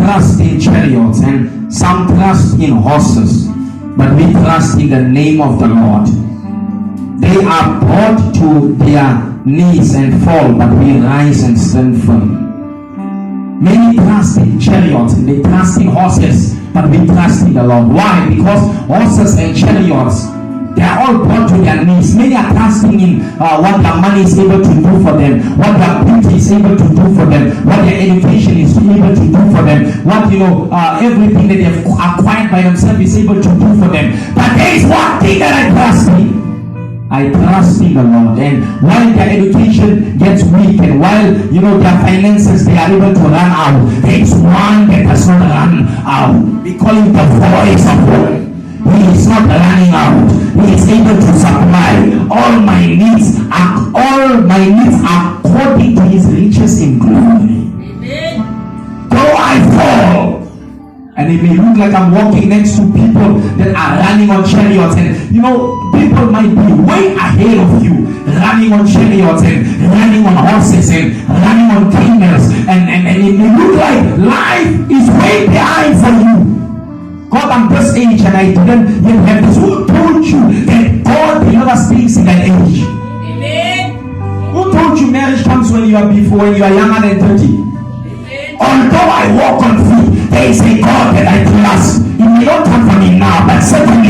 trust in chariots and some trust in horses, but we trust in the name of the Lord. They are brought to their knees and fall, but we rise and stand firm. Many trust in chariots and they trust in horses, but we trust in the Lord. Why? Because horses and chariots, they are all brought to their knees. Many are trusting in what their money is able to do for them, what their beauty is able to do for them, what their education is able to do for them, what everything that they have acquired by themselves is able to do for them. But there is one thing that I trust in. I trust in the Lord. And while their education gets weak and while their finances they are able to run out, there is one that does not run out. We call him the voice of God. He is not running out. He is able to supply all my needs according to his riches in glory. Amen. Though I fall, and it may look like I'm walking next to people that are running on chariots, and people might be way ahead of you, running on chariots and running on horses and running on camels, and it may look like life is way behind for you. God, I'm this age and I didn't yet have this. Who told you that God delivers things in that age? Amen. Who told you marriage comes when you are younger than 30? Amen. Although I walk on feet, there is a God that I trust. It may not come from me now, but certainly